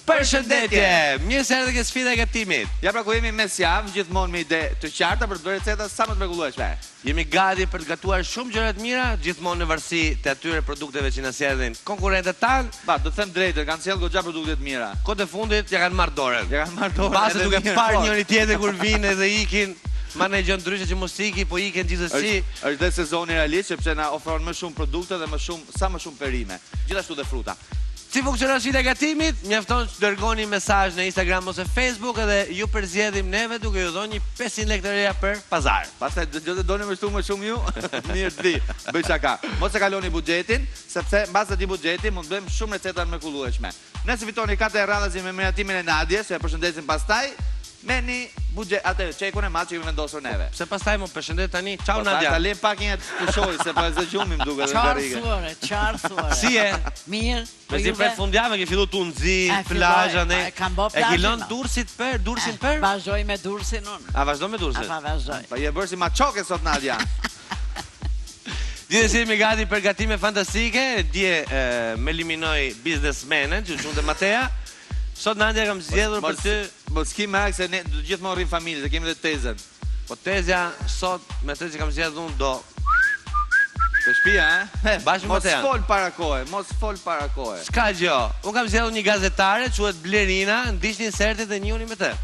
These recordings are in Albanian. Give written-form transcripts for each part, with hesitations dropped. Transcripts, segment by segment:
Përshëndetje! Mirë se erdhe ke sfida e gatimit. Ja pra ku jemi mes javë, gjithmonë me ide të qarta për të bërë receta sa më të mrekullueshme. Jemi gati për të gatuar shumë gjëra të mira, gjithmonë në varësi të atyre produkteve që na sjellin konkurrentët tanë. Ba, do të them drejtë, kanë sjellë goxha produkte të mira. Kohët e fundit ja kanë marrë dorën. Ja kanë marrë dorën. Pastaj duke parë njëri tjetër kur vinë dhe ikin. Ma në gjë ndryshe që mos iki, po iken gjithsesi. Është dhe sezoni realisht sepse na ofron më shumë produkte dhe sa më shumë perime. Gjithashtu dhe fruta. Si funksionon sfida e gatimit? Mjafton të dërgoni mesazh në Instagram ose Facebook edhe ju përzgjedhim neve duke ju dhënë 500 lekë të reja për pazar. Pastaj do të doni më shumë ju. Mirë të vi. Bëj çaka. Mos e kaloni buxhetin, sepse mbas atij buxheti mund të bëjmë shumë receta të mrekullueshme. Nëse fitoni 4 radhazi me miratimin e Nadies, e përshëndesim pastaj. Me një buxhet, atë çekun e madh që ju vendosur neve. Pse pastaj më përshëndet tani. Ciao Nadia. Ta lëm pak një të shoh se po e zgjumi më duket garrige. Çfarë thuare? Si e? Mirë. Mezi pret fundjavë ke filluar tu nxi plazha ne. E ke lënë dursin për? Vazhdoj me dursin unë. A vazhdo me dursin? Pa vazhdoj. Pa je bërë si maçoke sot Nadia. Dje si jemi gati për gatime fantastike. Dje me eliminoj biznesmenen që quhet Matea. Sot Nadia kam zgjedhur për ty. Mos ki me se ne gjithmonë rrim familje, se kemi dhe tezën. Po tezja sot me tezë që kam zgjedhur unë do. Të shtëpia, Bashkë me Matean. Mos fol para kohe. S'ka gjë. Unë kam zgjedhur një gazetare, quhet Blerina, ndiqni insertit dhe njihuni me të.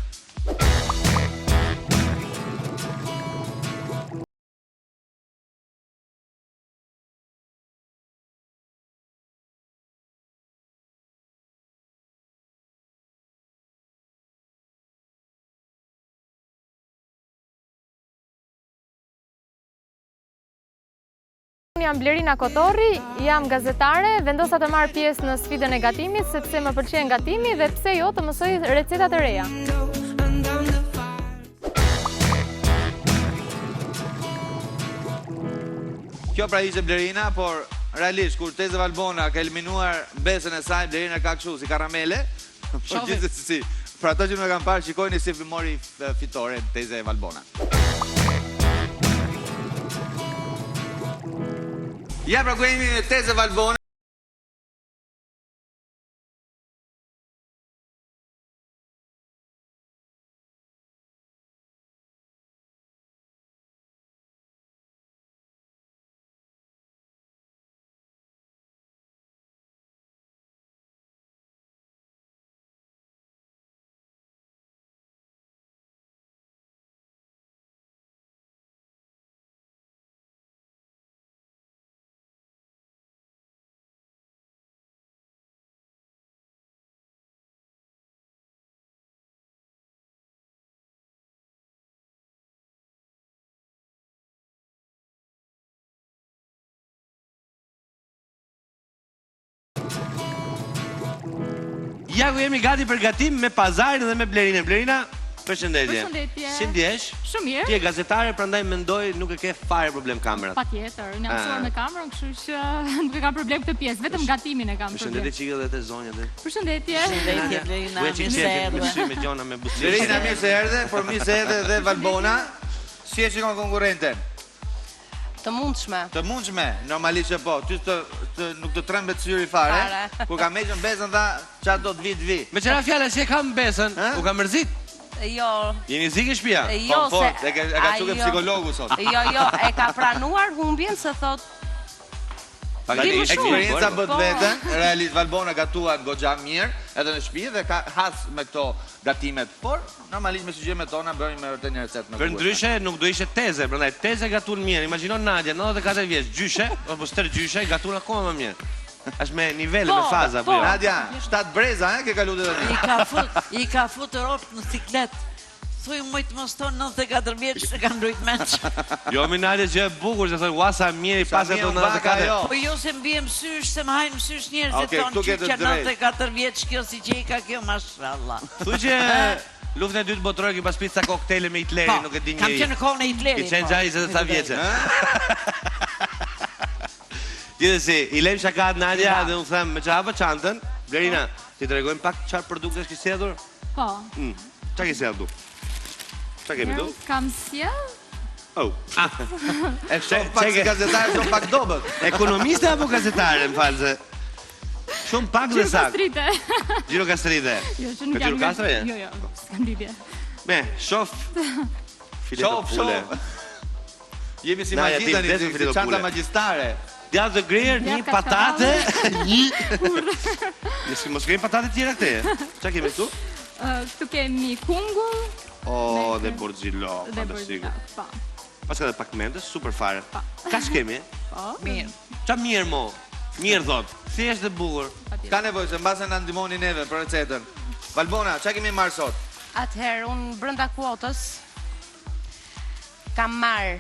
Unë jam Blerina Kotorri, jam gazetare, vendosa të marr pjesë në sfidën e gatimit sepse më pëlqen gatimi dhe pse jo të mësoj receta të reja. Kjo pra ishte Blerina, por realisht kur Teze Valbona ka eliminuar besën e saj, Blerina ka kështu si karamele. Por gjithsesi, për ato që më kanë parë, shikojeni si mori fitoren Teze Valbona. Ja pra ku jemi me Teze Valbona. Ja ku jemi gati për gatim me pazarin dhe me Blerinën. Blerina, përshëndetje. Përshëndetje. Si ndjesh? Shumë mirë. Ti je gazetare, prandaj mendoj nuk e ke fare problem kamerat. Patjetër, unë jam mësuar me kamerën, kështu që nuk e kam problem këtë pjesë, vetëm gatimin e kam problem. Përshëndetje çike dhe te zonjat. Përshëndetje. Përshëndetje Blerina, mirë se erdhe. Me gjona me buzëqeshje. Blerina mirë se erdhe, por mirë se erdhe dhe Valbona. Si e shikon konkurrenten? Të mundshme, normalisht që po. Ty nuk të trembet syri fare. Kur ka meqën besën tha, çfarë do të vi. Me çfarë fjalë si e kam besën? U ka mërzit? Jo. Jeni zik në shtëpia? Jo, se... E ka çuar psikologu sot. Jo, e ka pranuar humbjen se thot... Eksperienca bët vetën, realisht Valbona gatuan goxha mirë, edhe në shtëpi dhe ka has me këto gatimet, por normalisht me sugjerimet tona bëjmë me vërtet një recetë më Për ndryshe nuk do ishte Teze, prandaj Teze gatun mirë. Imagjinon Nadia, 94 vjeç, gjyshe, apo stër gjyshe, gatun akoma më mirë. Është me nivele, me faza apo jo? Nadia, 7 breza, ke kaluar edhe I ka futur rop në ciklet. Thuj mujtë mos tonë 94 vjeç se kanë rujt menç. Jo, mi Nadia që e bukur, që thoi, sa mirë i pas e to 94. Po jo se mbije mësysh, se më hajnë mësysh njerëzit tonë që 94 vjeç kjo si që i ka kjo, mashallah. Thuj që luftën e dytë botërore ki pas pizza koktele me Hitlerin, nuk e di Kam qenë në kohën e Hitlerit. Ki qenë gjaj 20 vjeqe. Gjithësi, i lejmë shakat Nadia dhe unë them me qa hapë qantën. Blerina, ti të regojmë pak qarë produkte shki sjedhur? Po. Qa ki sjedhur? Qa kemi du? Kam sjell? Oh. E shumë pak si gazetare, shumë pak dobet. Ekonomiste apo gazetare, më falë se? Shumë pak dhe sak. Gjirokastrite. Gjirokastrite. Jo, që nuk Ka gjirokastre? Jo, s'kam lidhje. Me, shof. Shof. Jemi si magjitani, si çanta magjistare. Djathë të grirë, një patate, një... Mos kemi patate tjera këte? Qa kemi këtu? Këtu kemi kungull. O, dhe borgjilo, fantastiko. Pas ka dhe pak mendes, super fare. Ka shkemi? Mirë. Qa mirë mo? Mirë dhot. Si është dhe bugur? Ka nevoj se mbase në ndimoni neve për recetën. Valbona, qa kemi marrë sot? Atëherë, unë brenda kuotës kam marrë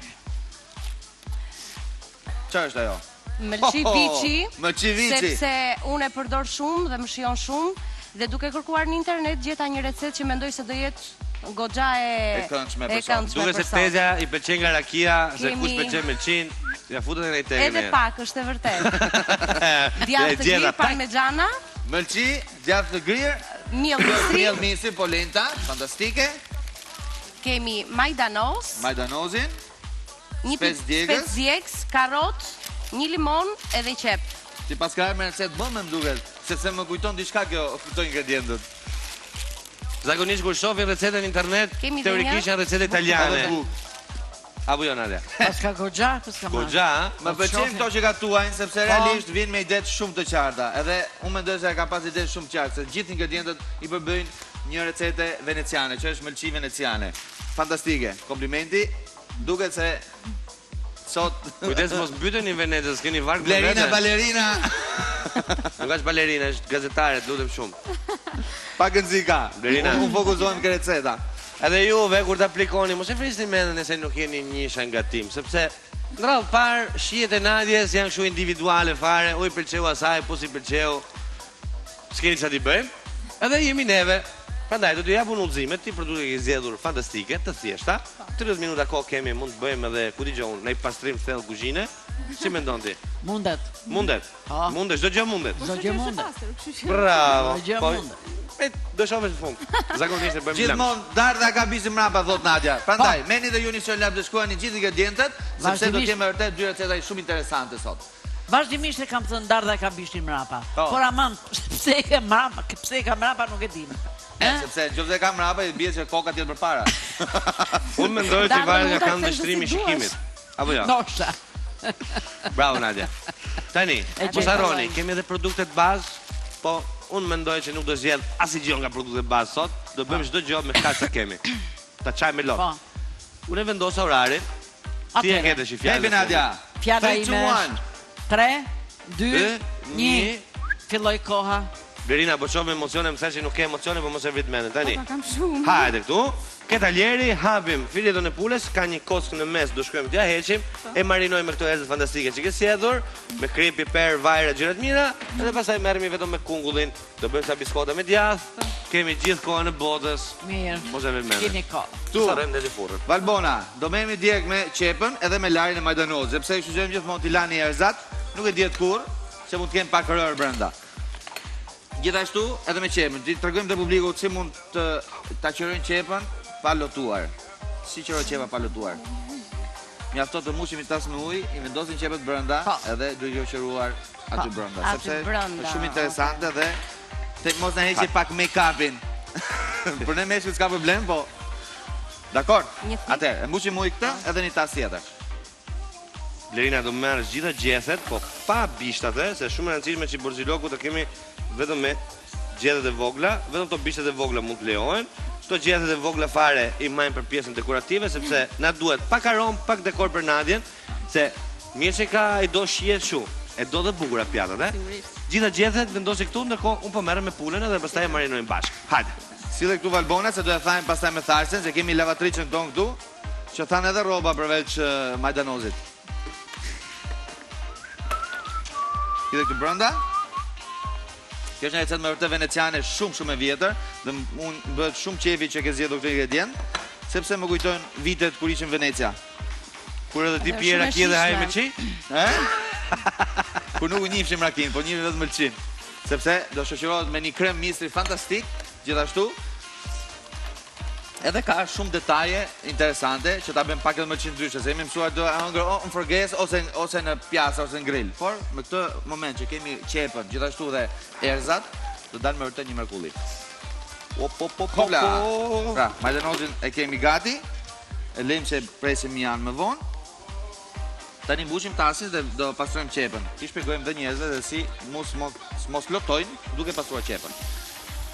Qa është ajo? mëlçi viçi, mëlçi viçi. sepse unë e përdor shumë dhe më shijon shumë dhe duke kërkuar në internet gjeta një recetë që mendoj se do jetë goxha e këndshme për sot. Duke se Tezja i pëlqen nga rakia, se kush pëlqen mëlçin, ja futet në tekën. Edhe pak është e vërtetë. Djathë të grirë, parmexhana, mëlçi, djathë të grirë, miell misri, polenta, fantastike. Kemi majdanoz, Majdanozin, një spec djegës, karrot, një limon edhe qep. Ti pas ka me recetë bën me mduket, sepse më kujton diçka këto ingredientët. Zakonisht kur shohin recetën në internet, Kemi teorikisht janë recete italiane. Apo jo Nadia? Pas ka goxha, pas ka marrë. Goxha, Më pëlqen këto që gatuajnë sepse realisht vinë me ide shumë të qarta. Edhe unë mendoj se ka pas ide shumë të qarta, se gjithë ingredientët i përbëjnë një recete veneciane, që është mëlçi veneciane. Fantastike. Komplimenti. Duket se sot kujdes mos mbyteni në Venezë, s'keni varg me Blerina, balerina. Nuk është balerina, është gazetare, lutem shumë. Pa gënzika. Blerina. Unë fokuzohem ke receta. Edhe juve kur të aplikoni, mos e frisni mendën se nuk jeni njësha nga tim, sepse në radhë parë, shijet e Nadjes janë kështu individuale fare, u i pëlqeu asaj, po si pëlqeu, s'keni çfarë t'i bëjmë, edhe jemi neve. Prandaj do t'ju japun udhëzimet, ti produkte ke zgjedhur fantastike, të thjeshta. 30 minuta kohë kemi, mund të bëjmë edhe ku dëgjon, në pastrim thellë kuzhine. Si mendon ti? Mundet. Mundet. Mundet, çdo gjë mundet. Çdo gjë mundet. Bravo. Gjë mundet. Do shohësh në fund. Zakonisht e bëjmë lëmë. Gjithmonë dardha ka bisim mrapa, thot Nadia. Prandaj, meni dhe ju një lab të shkruani gjithë ingredientët, sepse do të kemi vërtet dy receta shumë interesante sot. Vazhdimisht e kam thënë Dardha ka bishtin mrapa. Por aman, pse e ka mrapa, pse e ka mrapa nuk e dim. Sepse nëse ka mrapa i bie që koka tjetër përpara. Unë mendoj se varet nga këndvështrimi i shikimit. Apo jo? Ndoshta. Bravo Nadia. Tani, mos harroni, kemi edhe produktet bazë, po unë mendoj që nuk do zgjedh asgjë nga produktet bazë sot, do bëjmë çdo gjë me kaq sa kemi. Ta çaj me lot. Unë e vendosa orarin. Ti e ke dashur fjalën. Baby Nadia. Fjala ime. 3, 2, 1. Filloi koha. Blerina, po shoh me emocione, më thash që nuk ke emocione, po mos e vrit mendën tani. Kam shumë. Hajde këtu. Ke taljeri, hapim fileton e pulës, ka një kockë në mes, do shkojmë t'ja heqim, e marinojmë me këto erëzë fantastike që ke sjedhur, me krim, piper, vajra, gjëra të mira, edhe pastaj merremi vetëm me kungullin, do bëjmë sa biskota me djathë, kemi gjithë kohën e botës. Mirë. Mos e vrit mendën. Keni kohë. Tu sarrem deri furrën. Valbona, do merremi direkt me qepën edhe me larin e majdanozit, sepse ju sugjerojmë gjithmonë t'i lani erzat, nuk e diet kur, se mund të kenë pak rër brenda. Gjithashtu edhe me qepën, ti tregojmë te publiku si mund të ta qirojnë qepën pa lotuar. Si qiroj qepa pa lotuar? Mjafton të mushim një tas me ujë, i vendosin qepët brenda edhe duke u qiruar aty brenda, sepse është shumë interesante dhe tek mos na heqë pak make-upin. Për ne meshkujt s'ka problem, po dakor. Atëherë, e mbushim ujë këtë edhe një tas tjetër. Blerina do merr gjitha gjethet, po pa bishtat, se shumë e rëndësishme që borxhiloku të kemi vetëm me gjethet e vogla, vetëm to bishtat e vogla mund të lejohen. Këto gjethet e vogla fare i majnë për pjesën dekorative, sepse na duhet pak aromë, pak dekor për Nadjen, se mirë që ka i do shihet shumë, e do dhe bukura pjatat, Gjitha gjethet vendosi këtu, ndërkohë unë po merrem me pulën edhe pastaj e marinojmë bashkë. Hajde. Sille këtu Valbona se do e thajmë pastaj me tharsen, se kemi lavatriçën tonë këtu, që thanë edhe rroba përveç majdanozit. Hidhe këtu brenda. Kjo është një recetë me vërtet veneciane shumë e vjetër, dhe unë bëhet shumë qefi që ke zgjedhur këtë ingredient, sepse më kujtojnë vitet kur ishim në Venecia. Kur edhe ti pije raki dhe haj mëlçi? Kur nuk u njihshim rakin, po njihemi vetëm mëlçin. Sepse do shoqërohet me një krem misri fantastik, gjithashtu. Edhe ka shumë detaje interesante që ta bëjmë pak edhe më qindryshe, se jemi mësuar do hëngër në forges ose në pjasa ose në grill. Por në këtë moment që kemi qepën, gjithashtu dhe erzat, do dalë me vërtet një mrekulli. Hopla. Pra, majdanozin e kemi gati, e lejmë që presim janë më vonë. Tani mbushim tasin dhe do pastrojmë qepën. Ti shpjegojmë dhe njerëzve dhe si mos lotojnë duke pastruar qepën.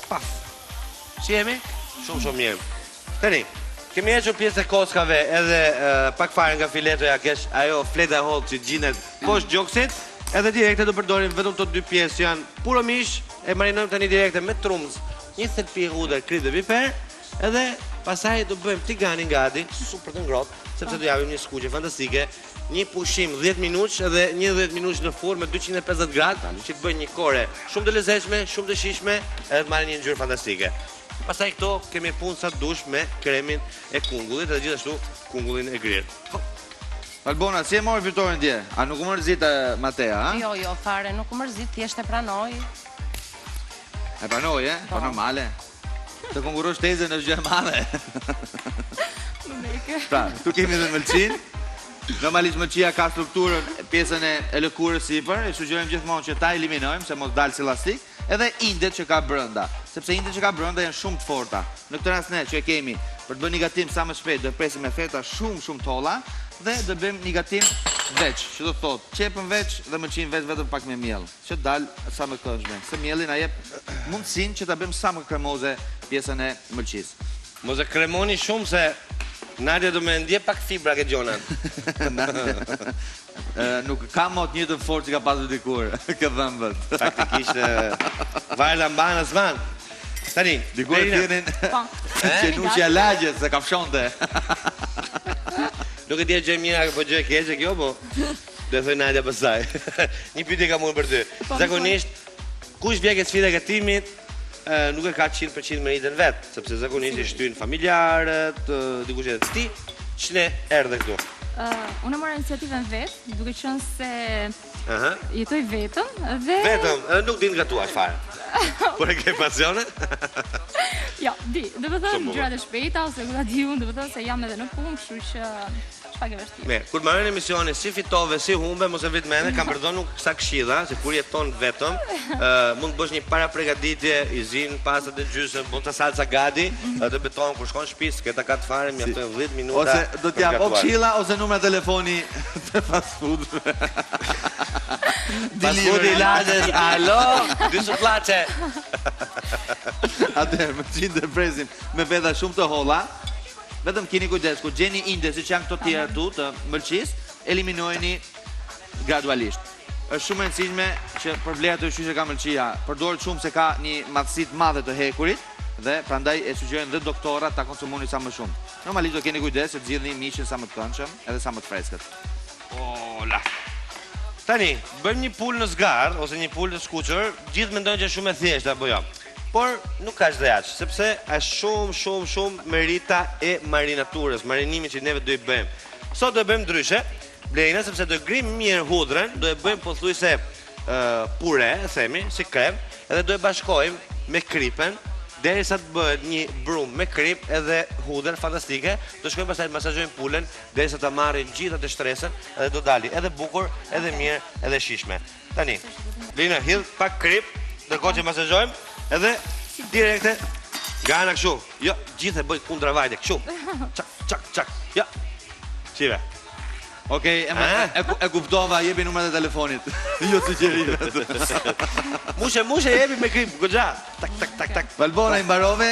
Paf. Si jemi? Shumë mirë. Tani, kemi hequr pjesë e kockave edhe pak fare nga filetoja kesh ajo fleta e hollë që gjinet poshtë gjoksit, edhe direkte do përdorim vetëm të dy pjesë që janë puro mish, e marinojmë tani direkte me trumz, një thelpi hudër, krit dhe bifer, edhe pasaj do bëjmë tiganin gati, super të ngrohtë, sepse do japim një skuqje fantastike, një pushim 10 minutë edhe një 10 minutë në furrë me 250 gradë, që të bëjnë një kore shumë të lezetshme, shumë të shijshme, edhe të marrin një ngjyrë fantastike. Pastaj këto kemi punë sa dush me kremin e kungullit edhe gjithashtu kungullin e grirë. Albona, si e mori fitoren dje? A nuk u mërzit Matea, a? Jo, fare, nuk u mërzit, thjesht e pranoj. E pranoj, Po normale. Të konkurosh tezën është gjë e madhe. Pra, tu kemi dhe mëlqin. Normalisht mëlqia ka strukturën pjesën e lëkurës sipër, e sugjerojmë gjithmonë që ta eliminojmë se mos dalë si lastik, edhe indet që ka brenda, sepse indet që ka brenda janë shumë të forta. Në këtë rast ne që e kemi për të bërë një gatim sa më shpejt, do presim me feta shumë të holla dhe do bëjmë një gatim veç, që do thotë qepën veç dhe mëlqin veç vetëm pak me miell, që dalë sa më këndshme. Se mielli na jep mundësinë që ta bëjmë sa më kremoze pjesën e mëlçisë. Mos e kremoni shumë se Nadia do me ndje pak fibra ke gjonat. Nuk ka mot një të fortë që ka pasur dikur, ke dhëmbët. Faktikisht, vajla mbana s'van. Tani, dikur e tjenin që nuqja lagjet, se ka fshonte. Nuk e tje gjë mira po gjë e keqe kjo, po do e thoj Nadia pësaj. Një pyetje kam unë për ty. Zakonisht, kush vje ke sfida e gatimit, nuk e ka 100% meritën vetë, sepse zakonisht i shtyjnë familjarët, dikush e të ti, që ne erdhe këtu? Unë marrë iniciativën vetë, duke qenë se jetoj vetëm dhe... Vetëm, nuk din nga tuash fare. Por e ke pasione? Jo, di, dhe thëmë gjërat e shpejta, ose këta di unë, dhe thëmë se jam edhe në punë, kështu që shpak e vështirë. Me, kur marrën emisioni, si fitove, si humbe, mos e vit mene, kam përdojnë nuk kësa këshida, se kur jeton vetëm, mund të bësh një para pregaditje, i zinë, pasat e gjysën, mund të salca gadi, dhe betonë, kur shkon shpis, këta ka të fare, mjaftojnë 10 minuta. Ose do t'jap o këshilla, ose numra telefoni të fast food. Fast food i lajes, alo, dy suplace. Atëherë, më qinë të presim me feta shumë të holla. Vetëm keni kujdes, kur gjeni inde, si që janë këto tjera tu të mëlqis, eliminojni gradualisht. Është shumë e rëndësishme që për vlerat të shqyqe ka mëlqia, përdoret shumë se ka një madhësit madhe të hekurit, dhe prandaj e sugjerojnë dhe doktorat ta konsumoni sa më shumë. Normalisht do keni kujdes që të zgjidhni mishin sa më të këndshëm, edhe sa më të freskët. Ola. Tani, bëjmë një pull në zgar, ose një pull të skuqër, gjithë mendojnë që është shumë e thjeshtë, apo jo. Por nuk ka çdo aq, sepse është shumë merita e marinaturës, marinimi që neve do i bëjmë. Sot do e bëjmë ndryshe, Blerina, sepse do e grim mirë hudrën, do e bëjmë pothuajse pure, themi, si krem, edhe do e bashkojmë me kripen, derisa të bëhet një brum me krip edhe hudër fantastike, do shkojmë pastaj të masazhojmë pulën derisa ta marrin gjithë atë shtresën, edhe do dali edhe bukur, edhe mirë, edhe shijshme. Tani, Blerina, hidh pak krip, ndërkohë që masazhojmë, edhe direkte nga ana kështu. Jo, gjithë e bëj kundra vajte, kështu. Çak. Jo. Shive. Okej, e kuptova, jepi numrat e telefonit. Jo sugjerime. Mushe jepi me krip, goxha. Tak. Valbona i mbarove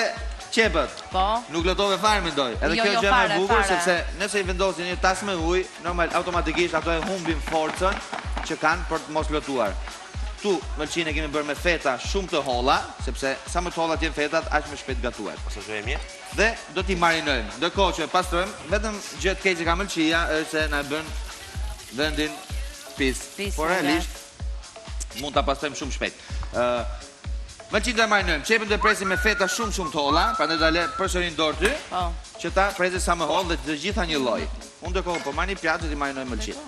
qepët. Po. Nuk lotove fare mendoj. Edhe kjo gjë më e bukur sepse nëse i vendosin një tas me ujë, normal automatikisht ato e humbin forcën që kanë për të mos lotuar. Tu mëlqin e kemi bërë me feta shumë të holla, sepse sa më të holla t'jen fetat, aq më shpejt gatuhet. Masazhojmë mirë. Dhe do t'i marinojmë. Ndërkohë që pastrojmë, vetëm gjë të keq që ka mëlqia është se na bën vendin pis. Por realisht mund ta pastrojmë shumë shpejt. Mëlqin do e marinojmë. Qepën do e presim me feta shumë të holla, prandaj do le përsëri në dorë ty, që ta presë sa më hollë dhe të gjitha një lloj. Unë ndërkohë po marr një pjatë dhe t'i marinoj mëlqin.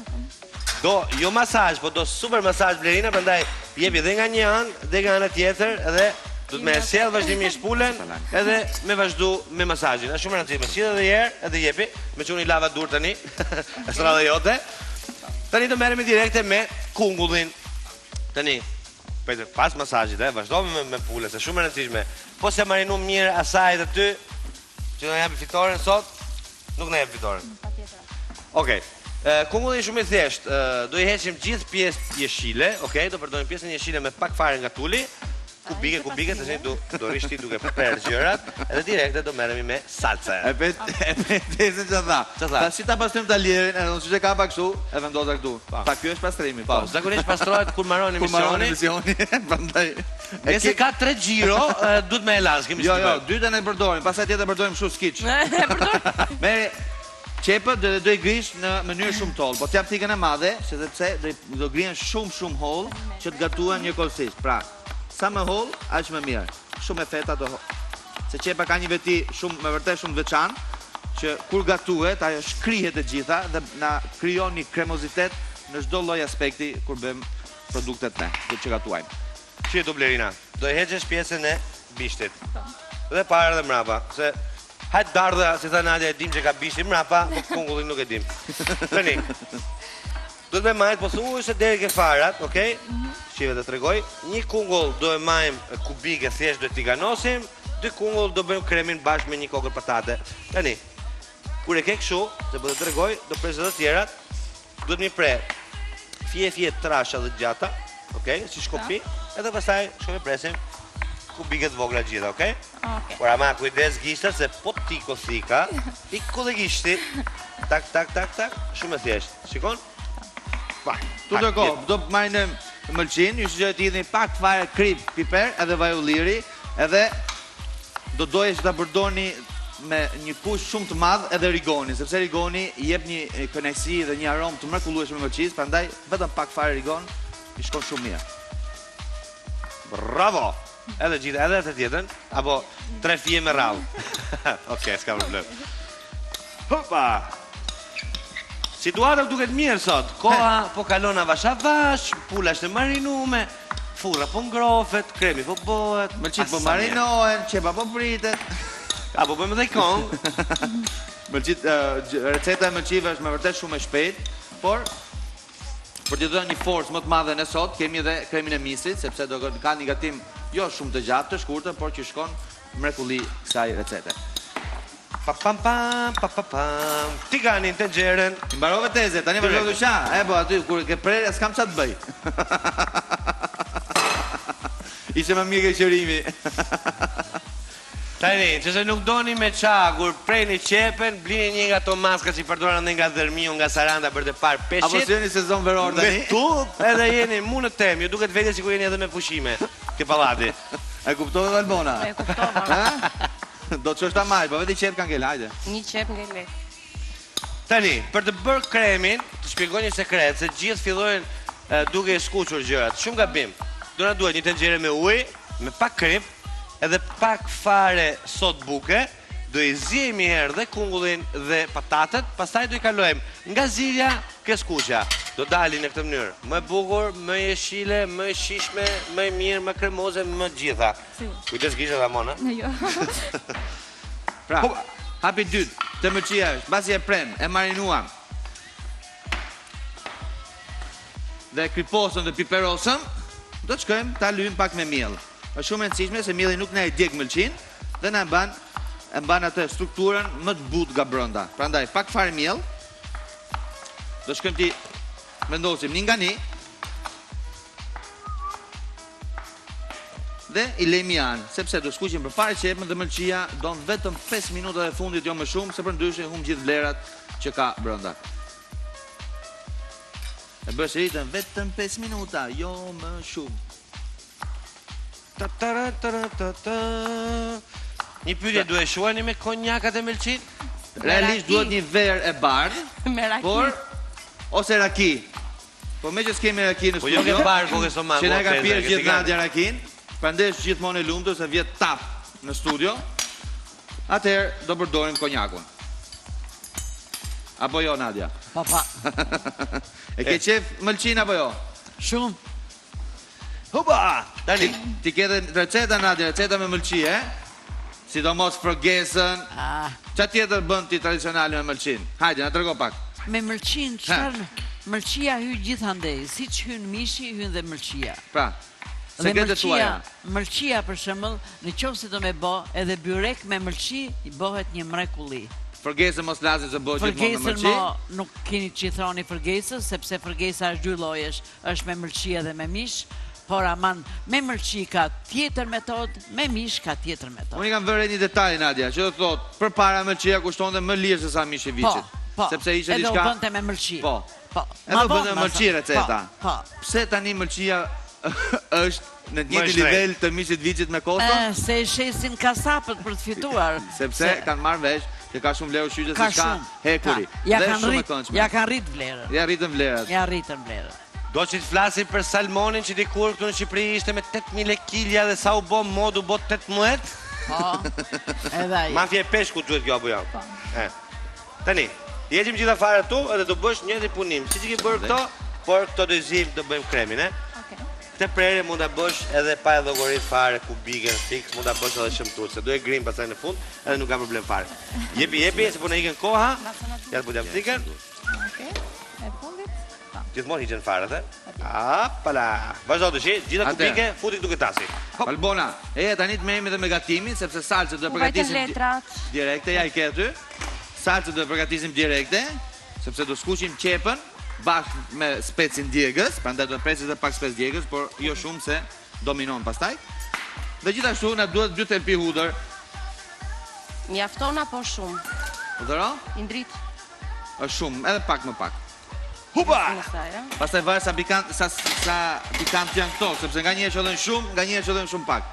Do, jo masazh, po do super masazh Blerina, prandaj jepi dhe nga një anë, dhe nga ana tjetër, edhe Do të më sjell vazhdimisht pulën edhe me vazhdu me masazhin. Është shumë e rëndësishme. Si edhe herë, edhe jepi, me çuni lava dur tani. Është radha jote. Tani do merremi direkte me kungullin. Tani, pas masazhit, vazhdojmë me pulën, është shumë e rëndësishme. Po se marinu mirë asaj të ty, që do na japi fitoren sot, nuk na jep fitoren. Okej. Kungulli është shumë i thjeshtë. Do i heqim gjithë pjesë jeshile, okay? Do përdojmë pjesën jeshile me pak fare nga tuli. Kubike, të do rishti duke përper gjërat, edhe direkte do merremi me salsa. E pesi që tha. Ta si ta pastrojmë talierin, edhe unë që ka pak kështu, e vendosa këtu. Pa kjo është pastrimi. Po, zakonisht pastrohet kur mbaron emisioni. Prandaj. Nëse ka 3 xhiro, duhet me elas, kemi Jo, dytën e përdorim, pastaj tjetër përdojmë kështu skiç. Me qepët do i grish në mënyrë shumë tollë, po t'jap thikën e madhe, sepse do grihen shumë hollë që të gatuhen njëkohësisht. Pra, sa më hollë, aq më mirë. Shumë e feta do. Se qepa ka një veti me vërtet shumë veçantë, që kur gatuhet, ajo shkrihet e gjitha dhe na krijon një kremozitet në çdo lloj aspekti kur bëjmë produktet që gatuajmë. Që do Blerina, do e heqesh pjesën e bishtit. Dhe para dhe mrapa, se hajt dardha, si tha Nadia, e dim që ka bishti mrapa, po kungullin nuk e dim. Tani, do të me majtë, po thuaj se deri ke farat, okej? Shive të tregoj. Një kungull do e majmë kubike, thjesht do e tiganosim, 2 kungull do bëjmë kremin bashkë me një kokër patate. Tani, kur e ke kështu, se po të tregoj, do presë dhe tjerat, do të mi pre fje trasha dhe gjata, okej, si shkopi, edhe pastaj shkome presim kubiket vogla gjitha, okej? Por ama kujdes gishtat se po tiko thika, tiko dhe gishti, tak, shumë e thjesht. Shikon? Pa, tu do ko, do marrë në mëlqin, ju sugjeroj të hidhni pak fare krip, piper, edhe vaj ulliri, edhe do doje që ta përdorni me një kush shumë të madh edhe rigoni, sepse rigoni jep një kënaqësi dhe një aromë të mrekullueshme me mëlçisë, prandaj vetëm pak fare rigon i shkon shumë mirë. Bravo! Edhe gjithë, edhe të tjetën, apo 3 fije me radhë. Okej, s'ka problem. Hopa! Situata duket mirë sot. Koha po kalon avash, pula është e marinume, furra po ngrofet, kremi po bëhet, Mëlçit po marinohen, qepa po pritet. Apo bëjmë dhe kong. Receta e mëlçive është me vërtet shumë e shpejtë, por për t'i dhënë një forcë më të madhe në sot, kemi edhe kremin e misit, sepse do ka një gatim jo shumë të gjatë, të shkurtër, por që shkon mrekulli kësaj recete. Papam. Ti gani në të gjerën. Mbarove teze, tani vazhdo të qa. Po aty, kur ke prerë, s'kam qa të bëj. Ishe më mirë ke qërimi. Tani, qëse nuk doni me qa, kur prejni qepen, blini një nga to maska që i përdojnë dhe nga Dhermiu, nga Saranda, për të parë peshqit. Apo se jeni sezon veror tani? Me tu, edhe jeni mu në tem, ju duket vete si ku jeni edhe me pushime, ke palati. E kuptove dhe Albona? E kuptova. Do të qështë ta majtë, po veti qep kanë ngell, hajde. Një qep ngell. Tani, për të bërë kremin, të shpjegoj një sekret, se gjithë fillojnë duke e skuqur gjërat. Shumë gabim. Do na duhet një tenxhere me ujë, me pak krip, edhe pak fare sot buke, do i zjemi herë dhe kungullin dhe patatet, pastaj do i kalojmë nga zilja ke skuqja. Do dalin në këtë mënyrë. Më e bukur, më jeshile, më e shishme, më e mirë, më kremoze, më gjitha. Kujdes gishtat Amona. Jo. Pra, hapi dytë, të mëlçia është, mbasi e prem, e marinuam. Dhe kriposën dhe piperosën, do të shkojmë ta lyjmë pak me miell. Është shumë e rëndësishme se mielli nuk na e djeg mëlçin dhe na e mban atë strukturën më të butë nga brenda. Prandaj pak fare miell. Do shkojmë ti vendosim një nga një. Dhe i lejmë janë, sepse do skuqim për fare qepën dhe mëlçia don vetëm 5 minuta e fundit, jo më shumë, se përndryshe humb gjithë vlerat që ka brenda. E bësh ritën vetëm 5 minuta, jo më shumë. Një pyetje, duhet shuani me konjakat e mëlçit? Realisht duhet një verë e bardhë, Me raki. por ose raki. Po me që s'kemi raki në Po jo studio, ke bardhë, po ke stomak. që na ka pirë gjithë Nadia rakin, prandaj është gjithmonë e lumtur se vjet tap në studio. Atëherë do përdorim konjakun. Apo jo Nadia? Pa. E ke qef mëlçin apo jo? Shumë. Huba! Tani. Ti ke edhe receta Nadia, receta me mëlçi, e? Sidomos frogezën. Qa tjetër bën ti tradicionale me mëlçin? Hajde, na trego pak. Me mëlçin, çfarë? Mëlçia hy gjithandej, siç hyn mishi, hyn dhe mëlçia. Pra, Dhe sekretet tuaja. mëlçia për shembull, në qoftë se do me bë, edhe byrek me mëlçi i bëhet një mrekulli. Fërgesën mos lasin se bëhet gjithmonë me Fërgesën mëlçi. nuk keni që thoni fërgesës, sepse fërgesa është dy llojesh, është me mëlçi edhe me mish, por aman me mëlçi ka tjetër metodë, me mish ka tjetër metodë. Unë i kam vërë një detaj, Nadia, që do thotë, përpara mëlçia kushtonte më lirë se sa mishi viçit. Sepse ishte edhe u diçka. bënte me mëlçi. Po. Po. Edhe u bënte me mëlçi receta. Po. Pse tani mëlçia është në të njëjtin shtrenjtë. nivel të mishit viçit me kosto? Se e shesin kasapët për të fituar. Sepse kanë marrë vesh që ka shumë vlerë ushqyqe Ka se ka shumë. hekuri. Ja Dhe kanë shumë e rrit, këndshme. ja kanë rrit vlerën. Ja rritën vlerat. Ja rritën vlerën. Do që të flasi për salmonin që dikur këtu në Shqipëri ishte me 8.000 kilja dhe sa u bo mod u bo 18? Po. Edhe ai. Mafja e peshku duhet kjo apo jo? Tani, jetim gjitha fare tu edhe do bësh një punim. Si që ki bërë këto, por këto do zim do bëjmë kremin, e? Këtë prerje mund ta bësh edhe pa e llogarit fare kubike fix, mund ta bësh edhe shëmtuar, se do e grim pastaj në fund, edhe nuk ka problem fare. Jepi, se po na ikën koha. Ja po jam thikën. Okej. E fundit. Gjithmonë hiqen fare atë. Apala. Vazhdo të shi, gjitha kubike futi këtu këtasi. Albona, tani të merremi edhe me gatimin, sepse salcët do e U vajtën përgatisim letrat. direkte, ja i ke aty. Salcët do e përgatisim direkte, sepse do skuqim qepën bashkë me specin djegës, prandaj do të presim edhe pak spec djegës, por jo shumë se dominon pastaj. Dhe gjithashtu na duhet 2 thelpi hudër. Mjafton apo shumë? Hudëro? I ndrit. Është shumë, edhe pak më pak. Huba! Në saj, a? Pastaj varet sa pikant janë këto, sepse nganjëherë qëllojnë shumë, nganjëherë qëllojnë shumë pak.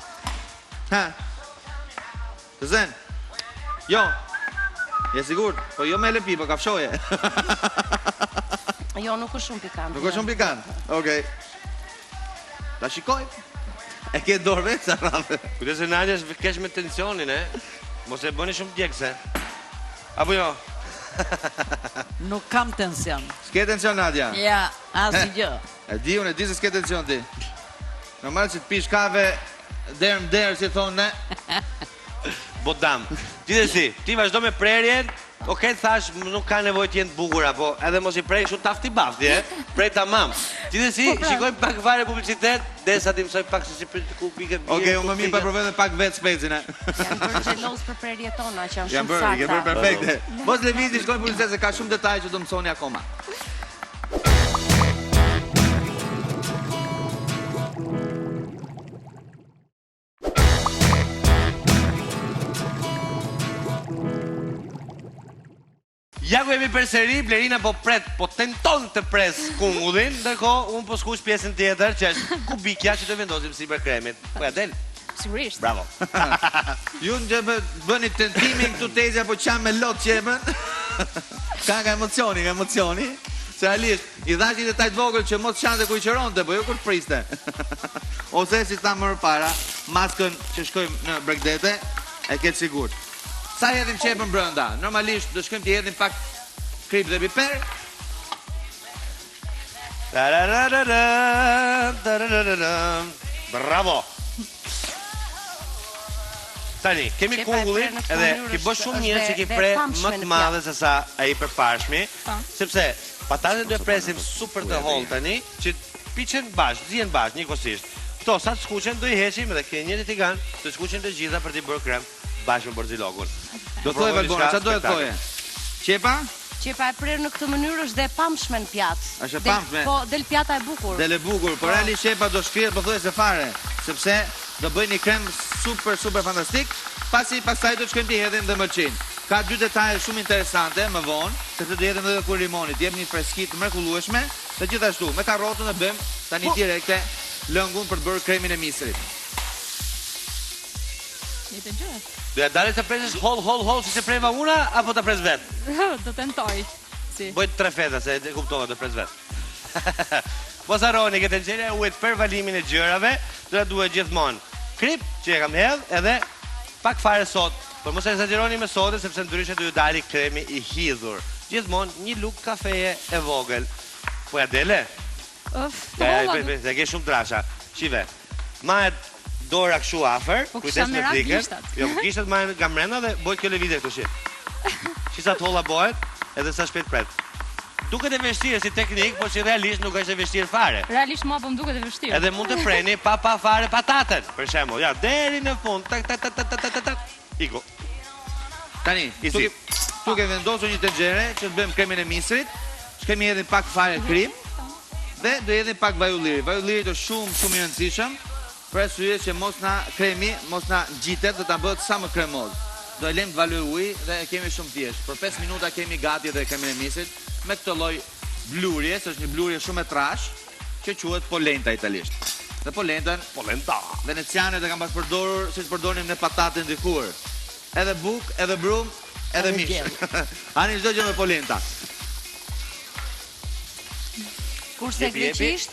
Ha. Të zen. Jo. Je sigurt? Po jo me lëpi, po ka fshoje. Jo, nuk është shumë pikant. Nuk është shumë pikant. Okej. Ta shikoj. E ke dorë vetë sa rrafë. Kujdes e Nadia është kesh me tensionin, e? Mos e bëni shumë djegse. Apo jo? Nuk kam tension. S'ke tension, Nadia? Ja, asgjë. E di, unë e di se s'ke tension ti. Normal që të pish kave derë si thonë ne. Bodam. Gjithsesi, ti vazhdo me prerjen. Okej, thash, nuk ka nevojë të jenë të bukura, po edhe mos i prej shumë tafti bafti, e? Prej tamam. Gjithsesi, shikojmë pak fare publicitet, derisa ti mësoj pak se si ku pikë. Okej, unë më mirë pa provoj edhe pak vetë specin, e. Janë bërë xheloz për prerjet tona që janë Jam shumë bërë, ke bërë sakta. perfekte. Mos lëvizi, shkojmë publicitet se ka shumë detaj që do mësoni akoma. Ja ku jemi përsëri, Blerina po pret, po tenton të pres kungullin, ndërkohë unë po skuq pjesën tjetër që është kubikja që do vendosim sipër kremit. Po ja del. Sigurisht. Bravo. Ju në bëni tentimin këtu tezi apo qanë me lot qepën. Ka emocioni. Se realisht, i dhash një detaj të vogël që mos qante ku i qëronte, po jo kur të priste. Ose si ta më para, maskën që shkojmë në bregdete, e ketë sigurt. Sa hedhim qepën brenda? Normalisht do shkojmë të hedhim pak krip dhe biper. Bravo. Tani, kemi Shepa e kungullin, pre në këtë edhe mënyrë ki bë është- shumë është mirë që ki dhe pre pamshme më në të madhe pjatë. se sa ai përparshmi, Po. sepse patatet do e presim super të hollë tani, që piqen bashkë, zihen bashkë njëkohësisht. Kto sa të skuqen do i heqim edhe këto njëri tigan, të skuqen të gjitha për t'i bërë krem bashkë me borzilogun. Do thoj Valbona, çfarë do të thoje? Qepa? Qepa e prerë në këtë mënyrë është dhe e pamshme në pjatë. Është e Del- pamshme. Po, del pjata e bukur. Del e bukur, por realisht qepa do shkrirë po thuaj se fare, sepse do bëj një krem super fantastik, pastaj do të shkojmë të hedhim dhe mëlçin. Ka 2 detaje shumë interesante më vonë, sepse do hedhim edhe kur limoni, të jep një freskitë mrekullueshme, dhe gjithashtu me karrotën e bëjmë tani direkte lëngun për të bërë kremin e misrit. Një të gjë. Do ja dalë të presësh hol si se preva una apo ta pres vet? Do tentoj. Si. Bëj 3 feta se e kuptova të pres vet. Mos harroni që tenxheria e ujit për valimin e gjërave, do ta duhet gjithmonë krip që e kam hedh edhe pak fare sot. Por mos e exagjeroni me sodën sepse ndryshe do ju dali kremi i hidhur. Gjithmonë një luk kafeje e vogël. Po ja dele? Uf, Ja, ke shumë trasha. Qive. Mahet dora kështu afër, Po kujdes kisha me merak frikën. gishtat. Jo, gishtat mahen nga mbrenda dhe bëj kjo lëvizje këtu shi. Sa tholla bëhet, edhe sa shpejt pret. Duket e vështirë si teknik, por si realisht nuk është e vështirë fare. Realisht mua po më duket e vështirë. Edhe mund të freni pa fare patatën, për shembull. Ja, deri në fund. Tak tak tak tak tak tak tak. Iko. Tani, Easy. tu ke vendosur një tenxhere që të bëjmë kremin e misrit, shkemi edhe pak fare krim dhe do edhe pak vaj ulliri. Vaj ulliri është shumë i rëndësishëm, për arsye që kremi mos na ngjitet dhe ta bëhet sa më kremoz. Do e lëm të valoj ujë dhe e kemi shumë thjesht. Për 5 minuta kemi gati edhe kremin e misrit me këtë lloj blurje, që është një blurje shumë e trash, që quhet polenta italisht. Dhe polenta venecianët e kanë pas përdorur siç përdorim ne patatën dikur. Edhe buk, edhe brum, edhe mish. Ani çdo gjë me polenta. Kurse Jepi. greqisht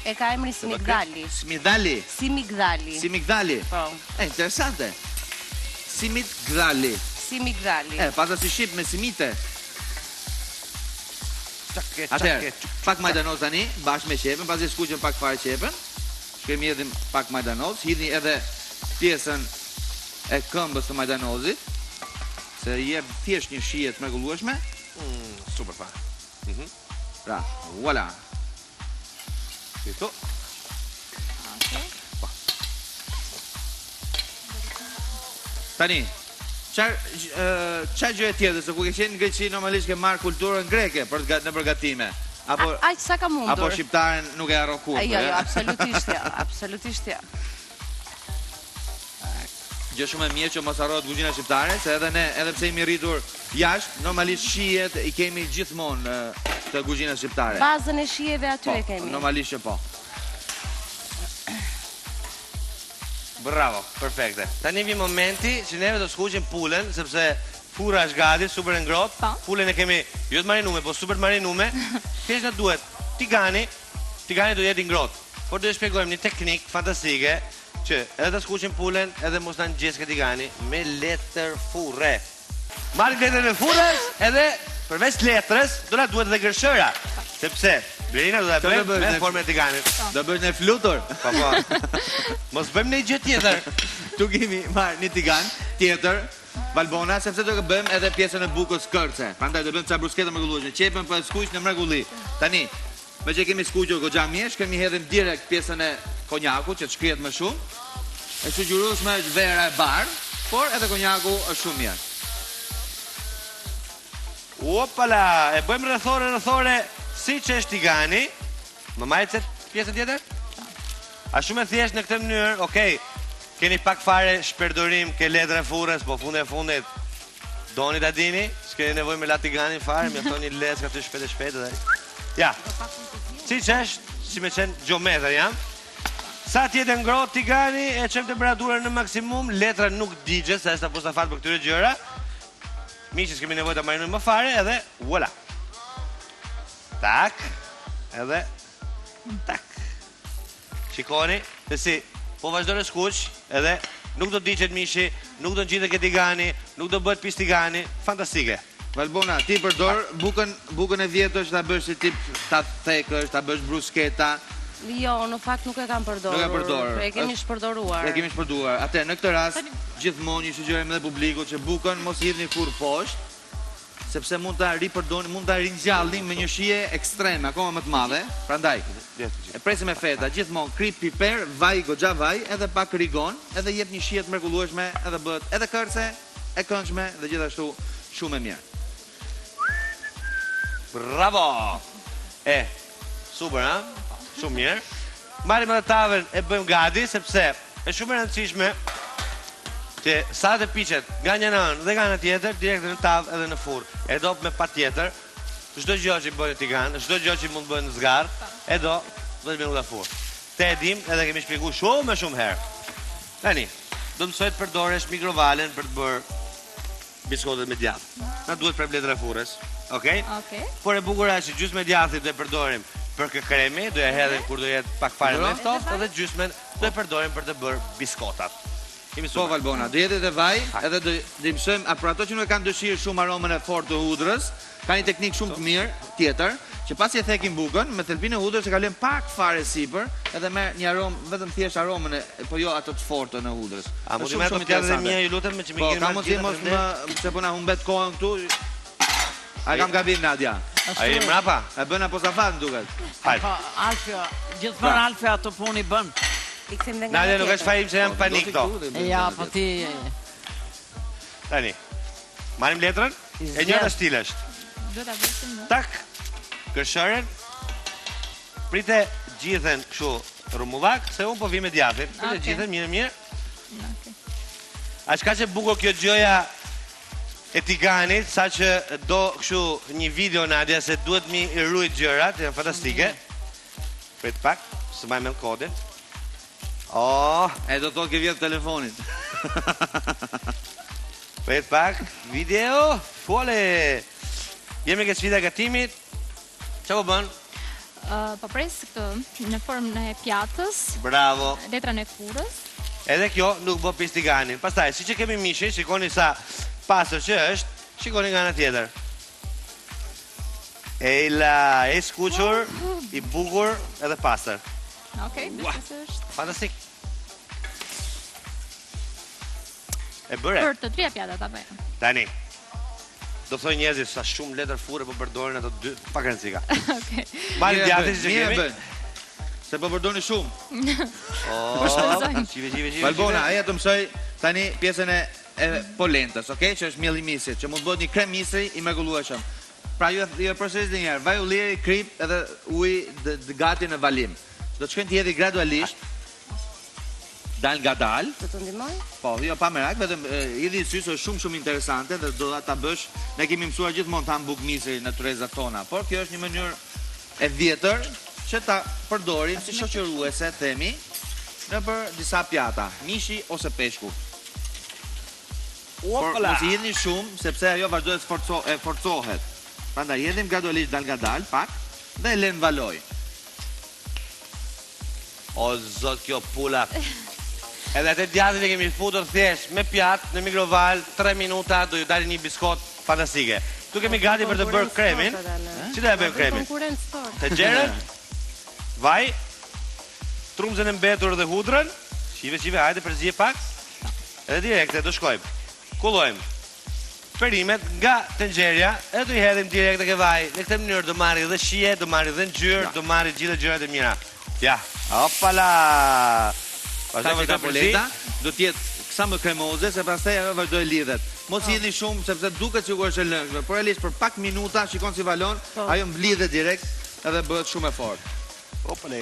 e ka emrin smigdali. Smigdali. Simigdali. Simigdali. Po, Interesante. Simigdali. simigdali. Pasa si shqip me simite. Çake, Atëherë, pak majdanoz tani, bashkë me qepën, pasi skuqem pak fare qepën. Shkemi edhe pak majdanoz, hidhni edhe pjesën e këmbës të majdanozit, se jep thjesht një shije të mrekullueshme. Super fare. Pra, voilà. Këtu. Tani, çfarë gjë tjetër, se ku ke qenë në Greqi normalisht ke marr kulturën greke në përgatime. Apo Aq sa ka mundur. apo shqiptaren nuk e harron kurrë. Jo, absolutisht jo, absolutisht jo. Gjë shumë e mirë që mos harrohet kuzhina shqiptare, se edhe ne, edhe pse jemi rritur jashtë, normalisht shijet i kemi gjithmonë të kuzhinës shqiptare. Bazën e shijeve aty e kemi. Normalisht që po. Bravo, perfekte. Tani vi momenti që neve do skuqim pulën, sepse fura është gati, super e ngrohtë. Po. Pulën e kemi jo të marinume, po super të marinume. Thjesht na duhet tigani do jetë i ngrohtë. Por do të shpjegojmë një teknikë fantastike që edhe të skuqim pulën, edhe mos na ngjesë tigani me letër furre. Marr letrën e furrës, edhe përveç letrës do na duhet edhe gërshëra, sepse Blerina do ta bëjmë me formën e tiganit. Do bësh në flutur. Po. Mos bëjmë një gjë tjetër. Tu kemi marrë një tigan tjetër, Valbona, sepse do të bëjmë edhe pjesën e bukës kërce. Prandaj do bëjmë ca brusketa mrekullueshme. Qepën po e skuq në mrekulli. Tani, me që kemi skuqur goxha mirë, kemi hedhim direkt pjesën e konjakut që të shkrihet më shumë. E sugjerueshme është vera e bardhë, por edhe konjaku është shumë mirë. Opala, e bëjmë rrethore si që është tigani. Më majtë pjesën tjetër? A shumë e thjesht në këtë mënyrë, okej, keni pak fare shpërdorim ke letra e furrës, po fundit doni ta dini, s'keni nevojë me la tiganin fare, mjafton një leckë aty shpejt edhe. Ja. Si që është, si me qenë gjometër jam. Sa tjetë ngrohtë tigani, e çojmë temperaturën në maksimum, letra nuk digje, sa është apostafat për këtyre gjëra. Miqës kemi nevojë ta marinojmë më fare edhe voilà. Tak, edhe tak. Shikoni, se si, po vazhdo në skuq, edhe nuk do diqet mishi, nuk do ngjitet ke tigani, nuk do bëhet pis tigani, fantastike. Valbona, ti përdor bukën e vjetër që ta bësh si tip ta thekësh, ta bësh brusketa. Jo, në fakt nuk e kam përdorur. Nuk e përdor. E kemi shpërdoruar. E kemi shpërdoruar. Atë në këtë rast gjithmonë ju sugjerojmë edhe publikut që bukën mos hidhni kurrë poshtë, sepse mund ta ripërdorni, mund ta ringjallni me një shije ekstreme, akoma më të madhe. Prandaj, e presim me feta, gjithmonë krip piper, vaj, goxha vaj, edhe pak rigon, edhe jep një shije të mrekullueshme, edhe bëhet edhe kërce, e këndshme dhe gjithashtu shumë e mirë. Bravo! Super, ha? Shumë mirë. Marrim edhe tavën e bëjmë gati, sepse është shumë e rëndësishme që sa të piqet nga një anë dhe nga ana tjetër, direkt në tavë edhe në furrë. E do me patjetër, çdo gjë që bëjnë tigan, çdo gjë që mund bëjnë në zgarr, e do 10 minuta furrë. Te e dim, edhe kemi shpjeguar shumë herë. Tani, do të mësoj të përdoresh mikrovalen për të bërë biskotet me djathë. Na duhet për letra e furrës, okay? Okej. Por e bukur është që gjysmë e djathit do e përdorim për kë kremi, do e hedhim kur do jetë pak fare më ftohtë, edhe gjysmën do e përdorim për të bërë biskotat. Po Valbona, do jetë edhe vaj, edhe do i mësojmë, për ato që nuk e kanë dëshirë shumë aromën e fortë të hudrës, ka një teknikë shumë të mirë tjetër, që që pasi e thekim bukën, me thelbinë e hudrës e kalojmë pak fare sipër, edhe merr një aromë, vetëm thjesht aromën po jo ato të fortën e hudrës. A mund të më të pjatë mia, ju lutem, me që më Po, keni ka mundësi mos më se po na humbet kohën këtu. A kam gabim Nadia? A jemi mrapa? E bën apo safat duket? Hajde. Po, Alfio, gjithmonë Alfio ato puni bën. I kthejmë dhe nga Nadia nuk tjetër. është fajim se jam panik këto. Ja, po ti... Tani. Marim letrën, e njëra stil është. Do ta bësim do. Tak, kërshëren, prite gjithën kështu rumullak, se unë po vi me djathtin. Prite Okej. gjithën, mirë. Okej. A shka që bukur kjo gjëja e tiganit, sa që do kështu një video, Nadia, se duhet mi rrujt gjërat, janë fantastike. Prit pak, së maj me në kodin. Oh, E do të ke vjetë telefonit. prit pak, video, fole. Jemi ke sfida gatimit. Qa po bën? Po pres këtë në formën e pjatës, Bravo. letrën e furrës. Edhe kjo nuk bë pis tiganin. Pastaj, si që kemi mishin, shikoni sa pasër që është, shikoni nga në tjetër. Ejla, e skuqur, i bukur edhe pasër. Okej, besoj se është Fantastik. E bëre. për të treja pjatat apo jo? Tani. Do thoj njerëzit sa shumë letër furre po përdorin ato dy, pak rëndësika. Okej. Marim djathtin që Mirë kemi. bën. Se po përdorni shumë. Oh, shpenzojmë. qive. Valbona, aja të mësoj tani pjesën e polentës, okay? Që është mielli misit, që mund bëhet një krem misri i mrekullueshëm. Pra ju e përsërisni një herë, vaj ulliri, krip edhe ujë gati në valim. Do të shkojnë të hedhi gradualisht, dal nga dal. Do të ndihmoj? Po, jo pa merak, vetëm idhi syso është shumë interesante dhe do ta bësh, ne kemi mësuar gjithmonë ta mbuk misri në trezat tona, por kjo është një mënyrë e vjetër që ta përdorim si shoqëruese, themi, në për disa pjata, mishi ose peshku. Por Opala. mos i hedhni shumë, sepse ajo vazhdojë të forcohet. Prandaj hedhim gradualisht dal nga dal, pak, dhe e lënë valoj. O zot kjo pula. Edhe atë djathtin e kemi futur thjesht me pjatë në mikroval, 3 minuta do ju dalë një biskot fantastike. Tu kemi gati për të bërë kremin. Si do e bëjmë kremin? Konkurrencë fort. Të gjerën, vaj, trumzën e mbetur dhe hudrën. Qive, hajde përzije pak. Edhe direkte, do shkojmë. Kullojmë. Perimet nga tenxherja, edhe do i hedhim direkt ke vaj. Në këtë mënyrë do marri dhe shije, do marri dhe ngjyrë, do marri gjithë gjërat e mira. Ja, opala. Sa që ka polenta, do t'jetë sa më kremoze, se pastaj ajo vazhdoj lidhet. Mos i hedhni shumë, sepse duket sikur është e lëngshme, por realisht për pak minuta, shikon si valon, ajo mblidhet direkt edhe bëhet shumë e fortë. Opale.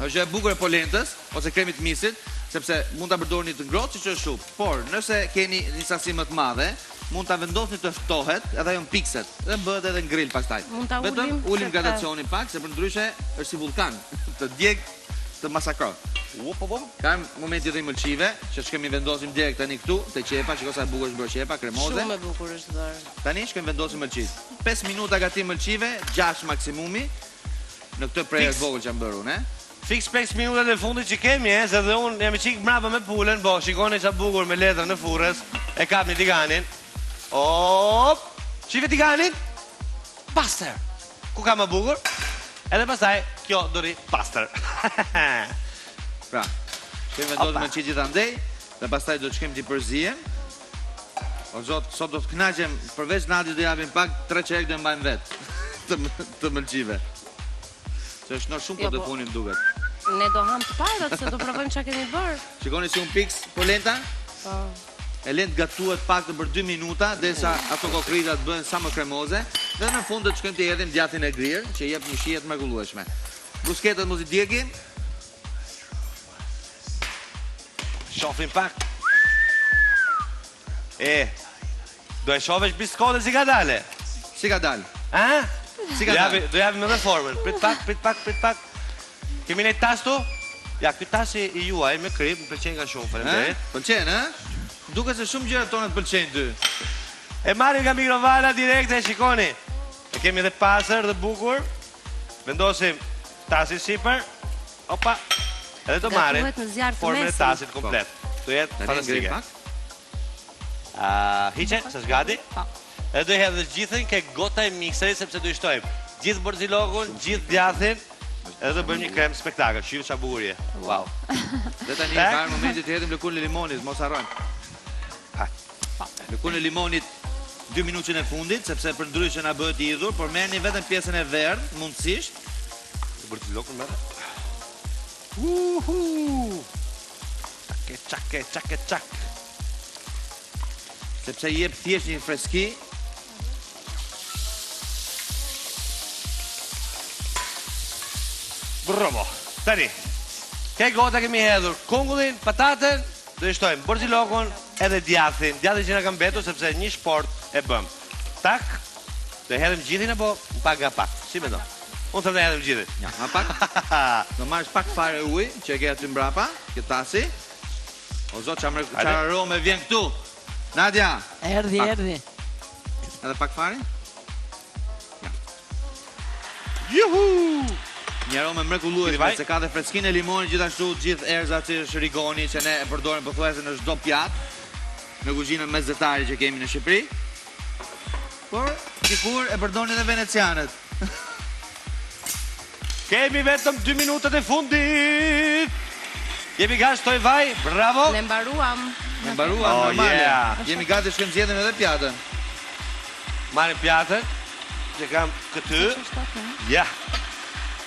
Është e bukur e polentës ose kremit misit, sepse mund ta përdorni të ngrohtë siç është shumë, por nëse keni një sasi më të madhe, mund ta vendosni të ftohet, edhe ajo pikset, dhe bëhet edhe ngrill pastaj. Mund ta Vetëm ulim, ulim gradacionin pak, se përndryshe është si vulkan, të djeg, të masakron. Kam momentin e mëlçive, që shkemi vendosim direkt tani këtu, te qepa, shikoj sa e bukur është bërë qepa, kremoze. Shumë e bukur është bërë. Tani shkojmë vendosim mëlçit. 5 minuta gatim mëlçive, 6 maksimumi. Në këtë prerë të vogël që jam bërë unë, Fix 5 minutat e fundit që kemi, se dhe unë jam qik mrapa me pulën, po shikoni qa bukur me letrën në furrës, e kap një tiganin. Op! Qive tiganin? Paster! Ku ka më bukur? Edhe pastaj, kjo do ri paster. Pra, shkojmë vendosim mëlçit gjithandej, dhe pastaj do të shkojmë t'i përzijem. O zot, sot do të kënaqem, përveç Nadi do japim pak 3 çerek do mbajmë vetë të mëlçive. Se është në shumë po të punim duket. Ne do ham të parat, se do provojmë çka kemi bërë. Shikoni si un piks polenta, Po. e lent gatuhet pak të për 2 minuta, derisa ato kokritat bëhen sa më kremoze, dhe në fund do të shkojmë të hedhim djathtin e grirë, që jep një shije të mrekullueshme. Brusketët mos i djegim. Shofim pak. Do e shofesh biskote si ka dale? Si ka dal? Ha? Si ka dal? Do japim edhe formën. Prit pak. Kemi një tastu? Ja, ky tasti i juaj me krip, më pëlqen nga shumë, faleminderit. Pëlqen, ha? Duket se shumë gjëra tona të pëlqejnë ty. E marrim nga mikrovala direkte, shikoni. E kemi edhe pasër dhe bukur. Vendosim tasin sipër. Opa. Edhe do marrim Gatuhet në zjarr të formën e mesit. tasit komplet. Do jetë Tani ngrim fantastike. pak. Hiqe, s'është gati? Po. Edhe do i hedhë gjithën ke gota e mikserit sepse do i shtojmë gjithë borxilokun, gjithë djathin, edhe do bëjmë një krem spektakël. Shiu çfarë bukurie. Wow. Dhe tani ka momentin të hedhim lëkurën e limonit, mos harrojmë. Lëkurën e limonit 2 minutën e fundit, sepse për ndryshe na bëhet i idhur, por merrni vetëm pjesën e verdh, mundësisht. Borxilokun merr. Çak. Sepse i jep thjesht një freski. Bravo. Tani. Ke gota kemi hedhur kungullin, patatën, do i shtojmë borxilokun edhe djathin. Djathin që na ka mbetur sepse një sport e bëm. Tak. Do hedhim gjithin apo pak nga pak. Si mendon? Unë them të hedhim gjithin. Ja, ma pak. Do marrësh pak fare ujë që e ke aty mbrapa, këtë tasi. O zot, çfarë arome vjen këtu? Nadia, Erdhi. edhe pak fare? Juhu! Një arome mrekullueshme, se ka dhe freskinë e limonit, gjithashtu gjithë erzat që është rigoni, që ne e përdorim pothuajse në çdo pjatë, në kuzhinën mesdhetare që kemi në Shqipëri. Por sikur e përdorin edhe venecianët. Kemi vetëm 2 minutat e fundit. Jemi gati, shtoj vaj, bravo. Ne mbaruam. Ne mbaruam Oh, normale. yeah. Jemi gati të shkënqjedhim edhe pjatën. Marrim pjatën, që kam këty. Ja.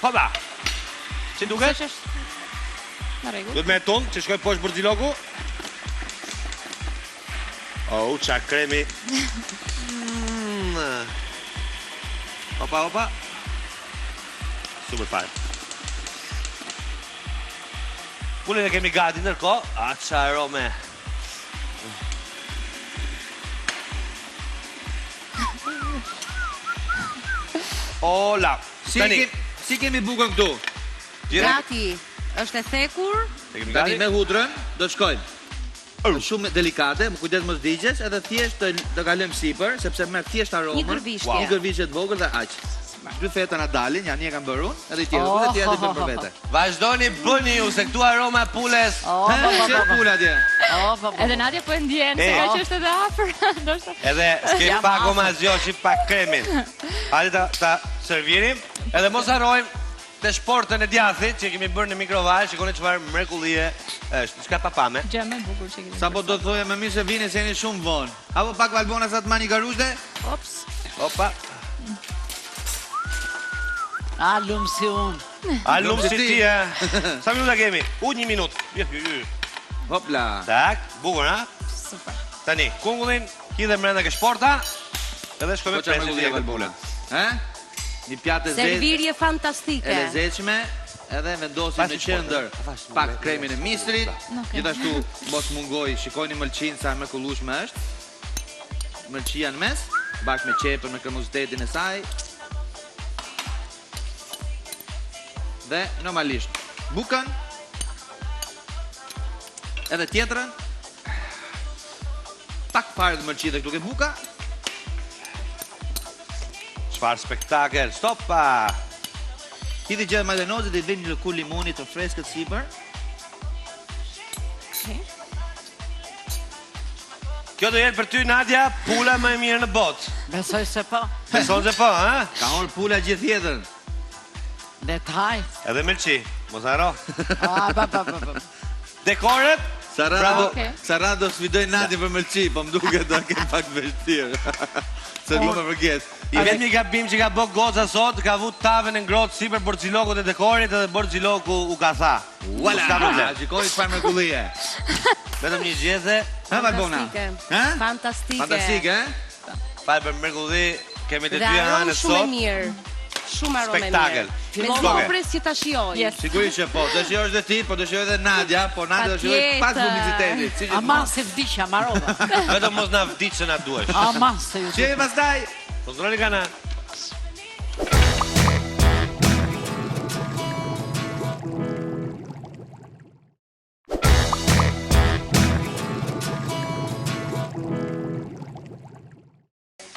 Hopa. Si duket? Në rregull. Duhet me ton, që shkoj poshtë borxiloku. Oh, qa kremi. Opa. Super fine. Pullin e kemi gati ndërkohë. Qa arome. Ola. Si kemi bukën këtu? Gati. Është e thekur. E kemi Tani gati? me hudrën do të shkojmë. Është shumë delikate, më kujdes mos digjesh, edhe thjesht do kalojmë sipër, sepse merr thjesht aromën. Një gërvishtje. Një gërvishtje të vogël dhe aq. 2 feta na dalin, janë një e kam bërë unë, edhe i tjetër, edhe tjetër bën për vete. Vazhdoni bëni ju se këtu aroma e pules. Çe pula atje? Edhe Nadia po e ndjen, se ka që është edhe afër. Ndoshta. Edhe s'ke pa goma zgjoshi pak kremin. Hajde ta servirim. Edhe mos harrojmë të shportën e djathit që kemi bërë në mikrovalë, shikoni çfarë mrekullie është. Çka papame. Gjë më e bukur që kemi. Sapo do thoja më mirë se vini se jeni shumë vonë. Apo pak valbona sa të mani garushde? Ops. Opa. A lumë si unë. A lumë si ti, e? Sa minuta kemi? 1 minutë. Hopla. Tak, bukur, ha? Super. Tani, kungullin, hidhe mrenda ke shporta, edhe shkojme Po çfarë presin mrekullie të valbona? Ë? Një pjatë e Servirje fantastike. e lezetshme, edhe vendosim në qendër pak kremin e mistrit. Gjithashtu mos mungoj, shikojini mëlçin sa mrekullueshme është. Mëlçia në mes, bashkë me qepën, me kremozitetin e saj. Dhe normalisht bukën. Edhe tjetrën. Pak fare të mëlçi dhe këtu ke buka. Çfarë spektakel, stopa! Hidhi gjë majdanoze dhe i vim një lëkurë limoni të freskët sipër. Kjo do jetë për ty, Nadia, pula më e mirë në botë. Besoj se po. Beson se po, ha? Ka orë pula gjithë jetën. Detaj. Edhe melçi, mos harro. Pa. Dekoret, Sarado, Okej. Sarado sfidoj Nadi për mëlçi, po më duket do kemë pak vështirë. Se do më përket. i vetëm një gabim që ka bë goca sot, ka vu tavën e ngrohtë sipër borxilokut e dekorit edhe borxiloku u ka tha. Wala, S'ka problem. shikoj çfarë mrekullie. Vetëm një gjese, Ha Valbona? Fantastike. Ha? Fantastike. Fantastike, ë? falë për mrekulli, kemi të Dhe dyja aromë anët shumë e sot. mirë. Shumë arome Spektakel. mirë. Me zopres që ta shijoj. Yes. Sigurisht që po, dëshirosh dhe ti, po dëshiroj edhe Nadia, po Nadia dëshiroj pas Patjetër. publicitetit. Si Ama se vdiqja, marova. Vetëm mos na vdiq se na duhesh. Ama se ju. Çe pastaj? Kontrolloni kana.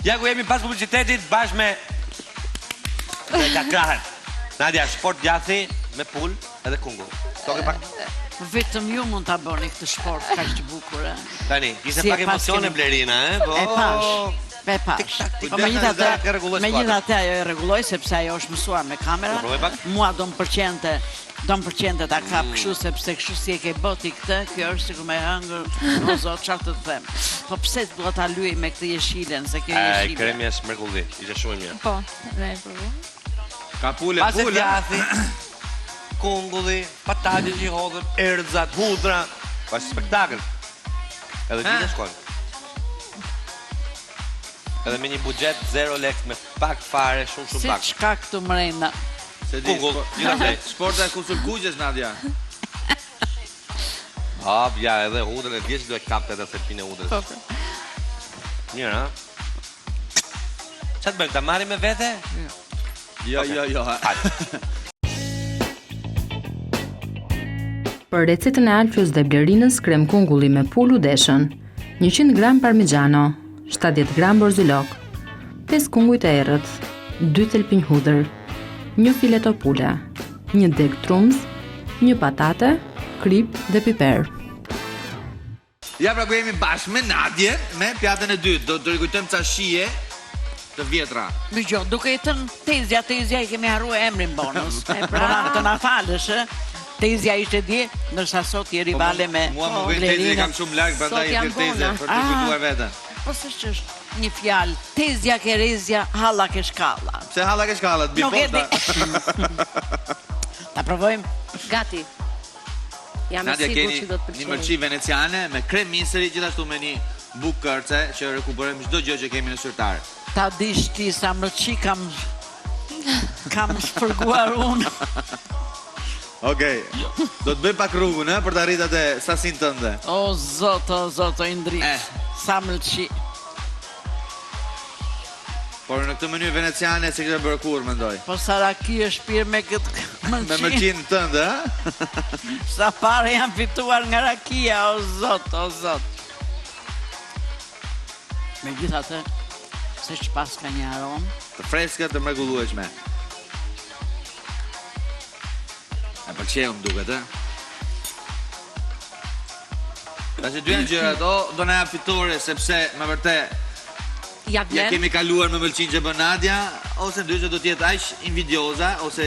Ja ku jemi pas publicitetit bashkë me kakrahen. Nadia, sport gjathi me pull edhe kungull. Toke pak Vetëm ju mund ta bëni këtë sport kaq të bukur, e. tani. Kishte Si e pak pas emocione kemi- Blerina, E pash. Pe pash. Po megjithatë ajo e rregulloi sepse ajo është mësuar me kamera. Mua do më pëlqente ta kap kështu sepse kështu si e ke boti këtë, kjo është sikur me hëngër, o zot, çfarë të them. Po pse do ta lyej me këtë jeshilen, se kjo jeshile. Kremi është mrekulli, ishte shumë e mirë. Po, dhe e provu. Ka pule. Pas e djathi, kungulli, patate që i hodhën, erëzat, hudra, pas spektakël. Edhe gjithë shkojnë. Edhe me një buxhet 0 lekë, me pak fare, shumë pak. Si çka këtu mrenda. Se di, sporta e kusur kugjes, Nadia. Ja, edhe hudrën e djesh do e kapte edhe thelpin e hudrës. Mirë, ha? Qa të bëjmë, ta marri me vete? Jo. Për recetën e Alfios dhe Blerinës, krem kungulli me pullu deshën, 100 gram parmigiano, 70 gram borzilok, 5 kungujt e errët, 2 thelpinj hudër, 1 fileto pule, 1 deg trumz, 1 patate, krip dhe piper. Ja pra ku jemi bashkë me Nadjen, me pjatën e dytë. Do të rikujtojmë ca shije të vjetra. Më gjo, duke i thënë Tezja i kemi harruar emrin bonus. Të na falësh, Tezja ishte dje, ndërsa sot je rivale me Mua më vjen Tezja kam shumë larg, prandaj e thirr Tezja për të kujtuar veten. Po s'është një fjalë, Tezja ke rezja, halla ke shkalla. Pse halla ke shkalla, të bipota. Ta provojmë. Gati. Jam e Nadia, sigurt keni që do të një pëlqejë. mërqi veneciane me krem misri, gjithashtu me një bukë kërce që rekuperojmë çdo gjë që kemi në syrtar. Ta dish ti sa mërqi kam shpërguar unë. Okej. Do të bëj pak rrugën, për të arritur atë sasinë tënde. O zot, o Indrit. Sa mërqi. Por në këtë mënyrë veneciane se këtë bërë kur, mendoj. Po Saraki është pirë me këtë Me mërqinë tënde, ha? Sa pare janë fituar nga rakia, o zot. Megjithatë, se që pas ka një aromë. Të freskët të mrekullueshme. E pëlqeu më duket, ha? Tash dy janë gjërat, do na jap fitore sepse më vërtet ja kemi kaluar me mëlçin që bën Nadia, ose ndryshe do të jetë aq invidioza ose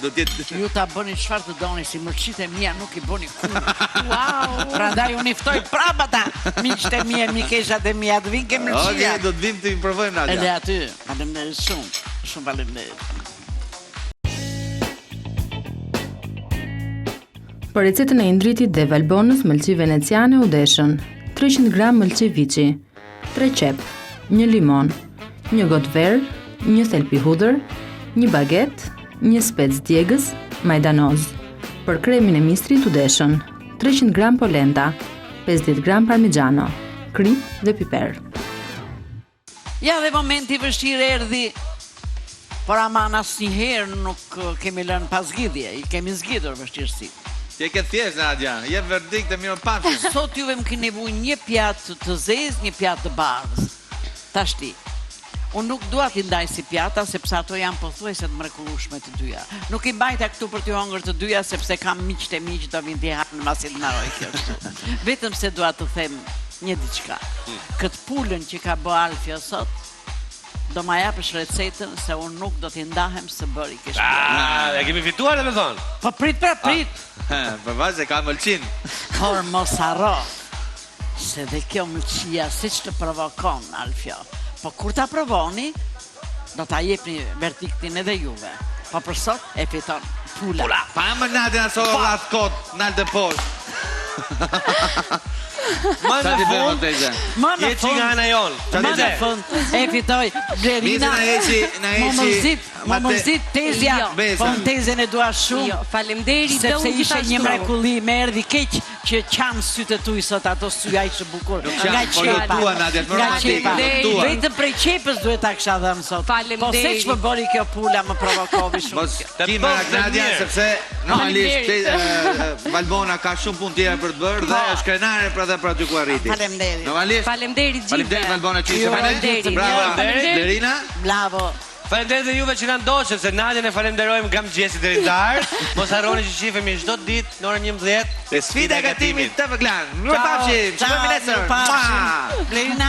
do të jetë ju ta bëni çfarë të doni, si mërqitë e mia nuk i bëni kurrë. Wow! Prandaj unë ftoj prapë ata miqtë e mia, mikeshat e mia, të vinë ke mërqia. Okej, do të vim të provojmë Nadia. Edhe aty, faleminderit shumë faleminderit. Për recetën e Indritit dhe Valbonës, mëlçi veneciane u deshën, 300 gram mëlçi viçi, 3 qep, 1 limon, 1 gotë verë, 1 thelpi hudër, 1 baget, 1 spec djegës, majdanoz. Për kremin e mistrit u deshën, 300 gram polenta, 50 gram parmigiano, krip dhe piper. Ja dhe momenti vështirë erdhi, por aman asnjëherë nuk kemi lënë pas zgjidhje, i kemi zgjidhur vështirësi. Ti e ke thjesht Nadia, je verdikt e mirë pafshëm. Sot juve më keni nevojë një pjatë të zezë, një pjatë të bardhë. Tashti, unë nuk dua t'i ndaj si pjata, sepse ato janë pothuajse të mrekullueshme të dyja. Nuk i mbajta këtu për t'u hëngër të dyja, sepse kam miqtë e miq do vinë t'i hanë masi të ndaroj kjo. Vetëm se dua të them një diçka. Këtë pulën që ka bë Alfio sot, do ma japësh recetën se unë nuk do t'i ndahem së bëri kish. E kemi fituar dhe me thonë. Po prit. Përvaj se ka mëlqin. Por mos harro, se dhe kjo mëlqia si që të provokon, Alfio. Po kur ta provoni, do ta jepni verdiktin edhe juve. Po për sot e fiton pula. Pa më Nadia në sot lath kot, nalë të poshtë. Më në fund, je që nga ana jonë. Më në fund, e fitoj Blerina. Më mërzit Tezja, po në Tezjen e dua shumë. Faleminderit, sepse ishe një mrekulli, me erdhi keq që qanë sytë e tuj sot ato syja ishë bukur. Nga qepa. Vetëm prej qepës duhet ta kisha dhënë sot. Po se që më bëri kjo pula më provokovi shumë. Ti më Nadia, sepse normalisht Valbona ka shumë punë tjera për të bërë dhe është krenare për aty ku arriti. Faleminderit. Faleminderit gjithë. Faleminderit Valbona që ishe me ne. Bravo. Blerina. Bravo. Faleminderit dhe juve që na ndoqët, se Nadjen e falenderojmë nga mëngjesi deri darkë. Mos harroni që shihemi çdo ditë në orën 11 Dhe sfida e gatimit të Vëglan. Mirupafshim. Shikojmë nesër. Blerina.